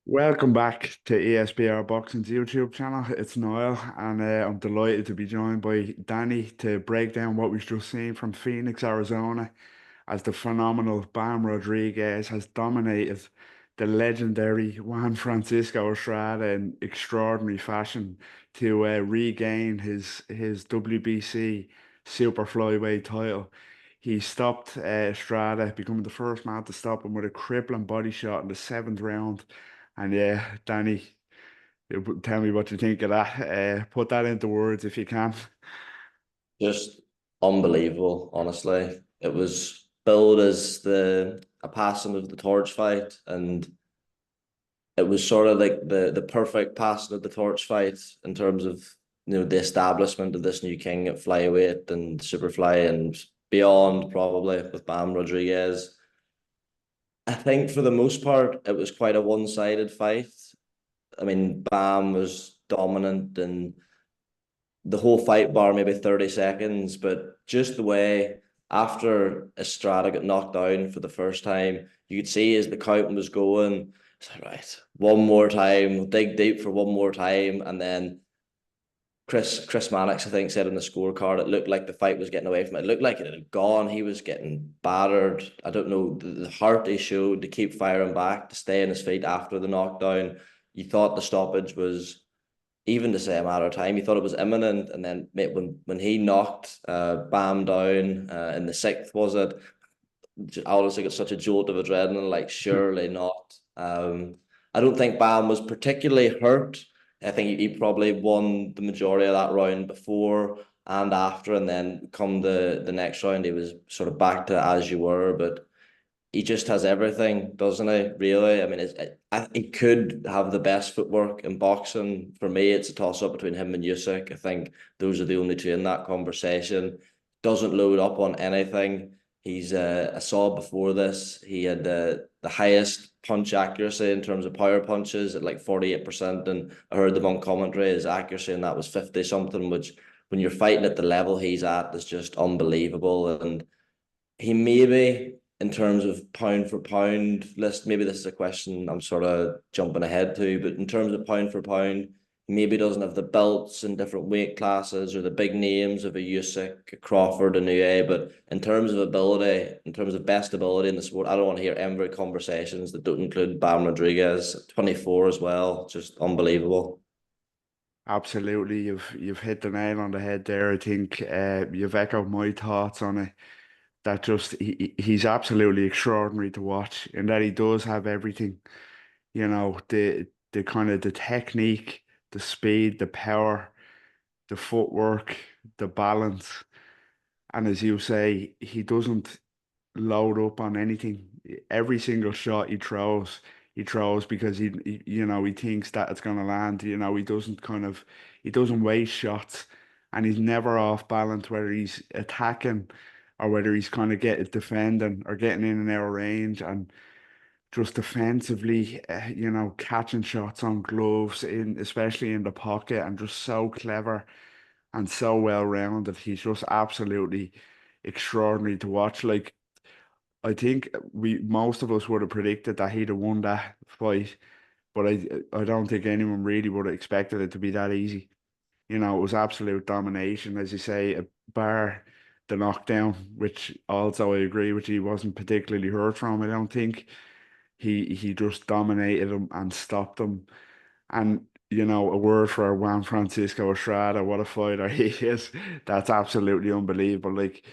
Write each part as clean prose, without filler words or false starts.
Welcome back to ESBR Boxing's YouTube channel. It's Niall, and I'm delighted to be joined by Danny to break down what we've just seen from Phoenix, Arizona, as the phenomenal Bam Rodriguez has dominated the legendary Juan Francisco Estrada in extraordinary fashion to regain his WBC super flyweight title. He stopped Estrada, becoming the first man to stop him with a crippling body shot in the seventh round. And yeah, Danny, tell me what you think of that. Put that into words if you can. Just unbelievable, honestly. It was billed as the a passing of the torch fight, and it was sort of like the perfect passing of the torch fight in terms of the establishment of this new king at flyweight and superfly and beyond, probably with Bam Rodriguez. I think for the most part, it was quite a one-sided fight. I mean, Bam was dominant and the whole fight bar maybe 30 seconds, but just the way after Estrada got knocked down for the first time, you could see as the count was going, it's like, right, one more time, we'll dig deep for one more time. And then Chris Mannix, I think, said in the scorecard, it looked like the fight was getting away from it. It looked like it had gone. He was getting battered. I don't know, the heart he showed to keep firing back, to stay on his feet after the knockdown. You thought the stoppage was even to say a matter of time. He thought it was imminent, and then mate, when he knocked Bam down in the sixth, was it? I honestly got such a jolt of adrenaline. Like, surely not. I don't think Bam was particularly hurt. I think he probably won the majority of that round before and after, and then come the next round, he was sort of back to as you were, but he just has everything, doesn't he? Really, I mean, he could have the best footwork in boxing. For me, it's a toss up between him and Usyk. I think those are the only two in that conversation. Doesn't load up on anything. He's I saw before this he had the highest punch accuracy in terms of power punches at like 48%, and I heard them on commentary. His accuracy and that was 50 something, which when you're fighting at the level he's at is just unbelievable. And he maybe, in terms of pound for pound list, maybe this is a question I'm sort of jumping ahead to, but in terms of pound for pound, he maybe doesn't have the belts in different weight classes or the big names of a Usyk, a Crawford, a Inoue, but in terms of ability, in terms of best ability in the sport, I don't want to hear every conversations that don't include Bam Rodriguez, 24 as well, just unbelievable. Absolutely, you've hit the nail on the head there. I think you've echoed my thoughts on it. That just he's absolutely extraordinary to watch, and that he does have everything. You know, the kind of the technique, the speed, the power, the footwork, the balance. And as you say, he doesn't load up on anything. Every single shot he throws because he thinks that it's going to land. He doesn't waste shots, and he's never off balance, whether he's attacking or whether he's kind of getting defending or getting in and out of range. And just defensively, catching shots on gloves, especially in the pocket, and just so clever and so well rounded. He's just absolutely extraordinary to watch. Like, I think we most of us would have predicted that he'd have won that fight, but I don't think anyone really would have expected it to be that easy. It was absolute domination, as you say, a bar the knockdown, which also I agree with you, he wasn't particularly hurt from. I don't think he just dominated him and stopped him. And a word for Juan Francisco Estrada, what a fighter he is. That's absolutely unbelievable. Like,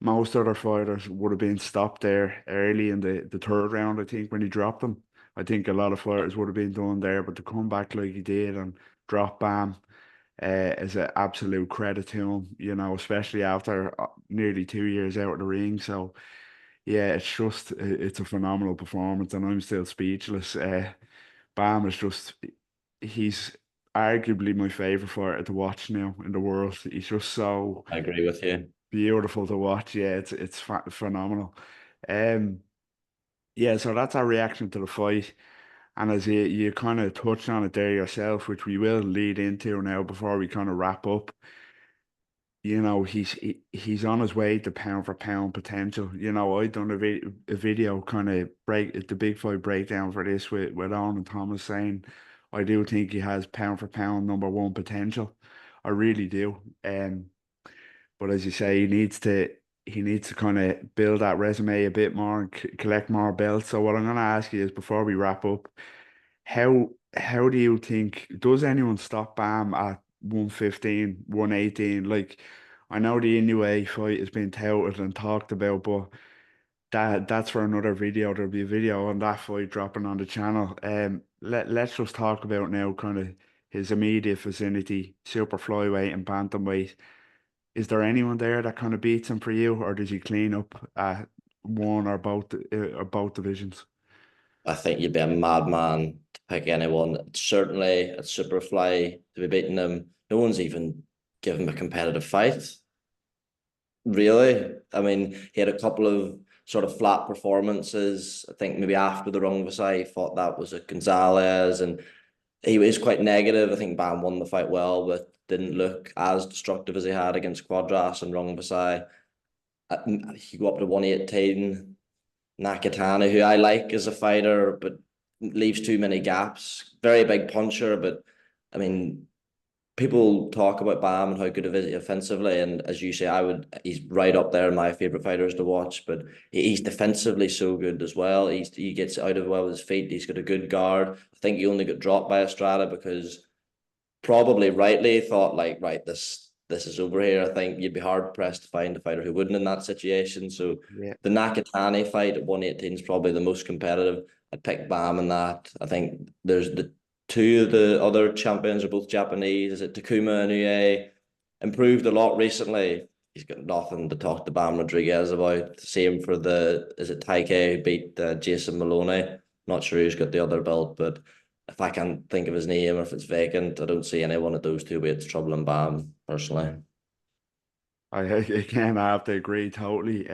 most other fighters would have been stopped there early in the third round, I think, when he dropped them. I think a lot of fighters would have been done there, but to come back like he did and drop Bam is an absolute credit to him, especially after nearly 2 years out of the ring. So yeah, it's a phenomenal performance, and I'm still speechless. Bam is just he's arguably my favorite fighter to watch now in the world. He's just so I agree with you. beautiful to watch. Yeah, it's phenomenal. Um, yeah, so that's our reaction to the fight. And as you kind of touched on it there yourself, which we will lead into now before we kind of wrap up. he's on his way to pound for pound potential. I done a video kind of break the big fight breakdown for this with Owen and Thomas saying I do think he has pound for pound number one potential. I really do. But as you say, he needs to kind of build that resume a bit more and collect more belts. So what I'm going to ask you is before we wrap up, how do you think does anyone stop Bam at 115, 118? Like I know the Inoue fight has been touted and talked about, but that's for another video. There'll be a video on that fight dropping on the channel. Let's just talk about now kind of his immediate vicinity, super flyweight and bantamweight. Is there anyone there that kind of beats him for you, or does he clean up at one or both divisions? I think you'd be a madman to pick anyone. Certainly at Superfly to be beating him. No one's even given him a competitive fight. Really? I mean, he had a couple of sort of flat performances. I think maybe after the Rung Visai, he thought that was a Gonzalez, and he was quite negative. I think Bam won the fight well, but didn't look as destructive as he had against Quadras and Rung Visai. He go up to 118. Nakatani, who I like as a fighter, but leaves too many gaps. Very big puncher, but I mean, people talk about Bam and how good he is offensively, and as you say, he's right up there in my favorite fighters to watch. But he's defensively so good as well. He gets out of well with his feet. He's got a good guard. I think he only got dropped by Estrada because probably rightly thought like, right, this is over here. I think you'd be hard pressed to find a fighter who wouldn't in that situation. So Yeah. the Nakatani fight at 118 is probably the most competitive. I'd pick Bam in that. I think there's the two of the other champions are both Japanese. Is it Takuma Inoue? Improved a lot recently. He's got nothing to talk to Bam Rodriguez about. Same for is it Taike who beat Jason Maloney? Not sure who's got the other belt, but if I can't think of his name or if it's vacant, I don't see anyone at those two weights troubling Bam personally. Again, I have to agree totally.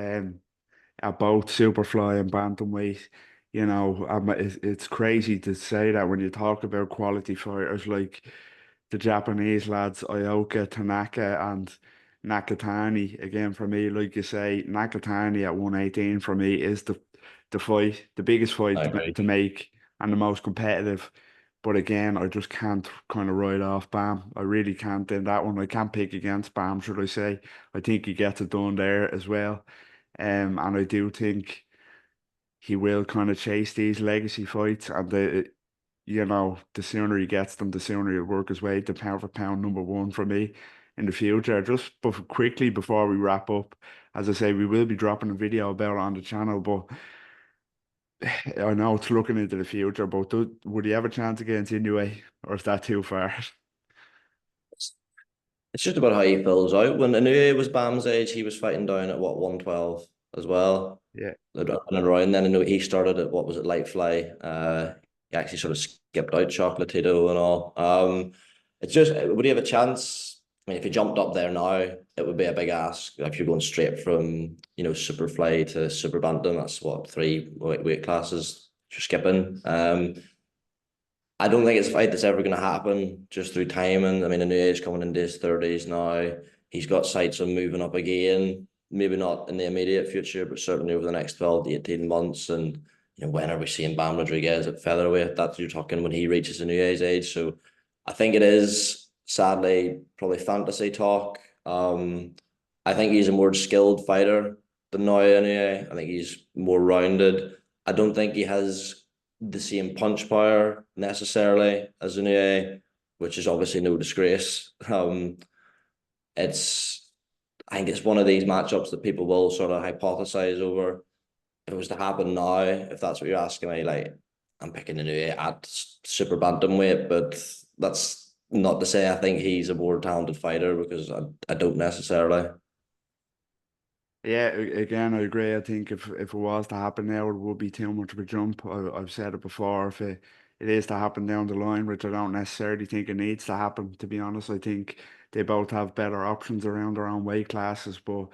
About Superfly and Bantamweight, it's crazy to say that when you talk about quality fighters like the Japanese lads, Ioka, Tanaka, and Nakatani. Again, for me, like you say, Nakatani at 118 for me is the biggest fight I to agree. make and the most competitive. But again, I just can't kind of write off Bam. I really can't in that one. I can't pick against Bam, should I say. I think he gets it done there as well. And I do think he will kind of chase these legacy fights, and the sooner he gets them, the sooner he'll work his way to pound for pound number one for me in the future. Just quickly before we wrap up, as I say, we will be dropping a video about it on the channel, but I know it's looking into the future. But would he have a chance against Inoue, or is that too far? It's just about how he fills out. When Inoue was Bam's age, he was fighting down at what 112 as well. Yeah. And around then, I know he started at what was it, light fly. He actually sort of skipped out Chocolatito and all. It's just would he have a chance? I mean, if he jumped up there now, it would be a big ask. If you're going straight from super fly to super bantam, that's what three weight classes you're skipping. I don't think it's a fight that's ever going to happen just through timing. I mean, Inouye's coming into his 30s now. He's got sights on moving up again. Maybe not in the immediate future, but certainly over the next 12 to 18 months. And when are we seeing Bam Rodriguez at featherweight? That's you're talking when he reaches Inouye's age. So I think it is sadly probably fantasy talk. I think he's a more skilled fighter than now Inoue. I think he's more rounded. I don't think he has the same punch power necessarily as an EA, which is obviously no disgrace. It's I think it's one of these matchups that people will sort of hypothesize over. If it was to happen now, if that's what you're asking me, like I'm picking an EA at super bantamweight, but that's not to say I think he's a more talented fighter because I don't necessarily. Yeah, again, I agree. I think if it was to happen now, it would be too much of a jump. I've said it before. If it is to happen down the line, which I don't necessarily think it needs to happen, to be honest, I think they both have better options around their own weight classes. But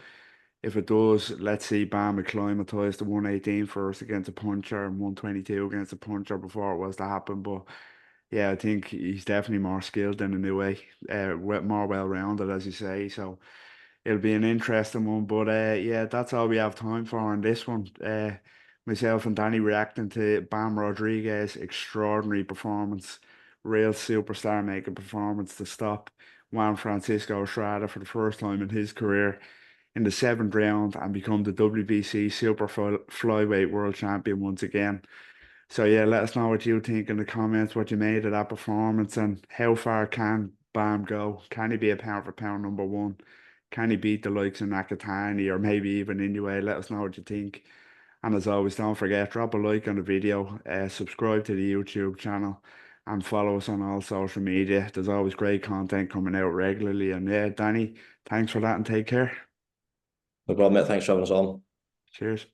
if it does, let's see Bam acclimatise to 118 first against a puncher and 122 against a puncher before it was to happen. But yeah, I think he's definitely more skilled in a new way, more well rounded, as you say. So. it'll be an interesting one. But yeah, that's all we have time for on this one. Myself and Danny reacting to Bam Rodriguez' extraordinary performance, real superstar making performance to stop Juan Francisco Estrada for the first time in his career in the seventh round and become the WBC Flyweight World Champion once again. So yeah, let us know what you think in the comments, what you made of that performance, and how far can Bam go? Can he be a pound for pound number one? Can he beat the likes of Nakatani or maybe even Inoue? Let us know what you think. And as always, don't forget, drop a like on the video, subscribe to the YouTube channel, and follow us on all social media. There's always great content coming out regularly. And yeah, Danny, thanks for that and take care. No problem, mate. Thanks for having us on. Cheers.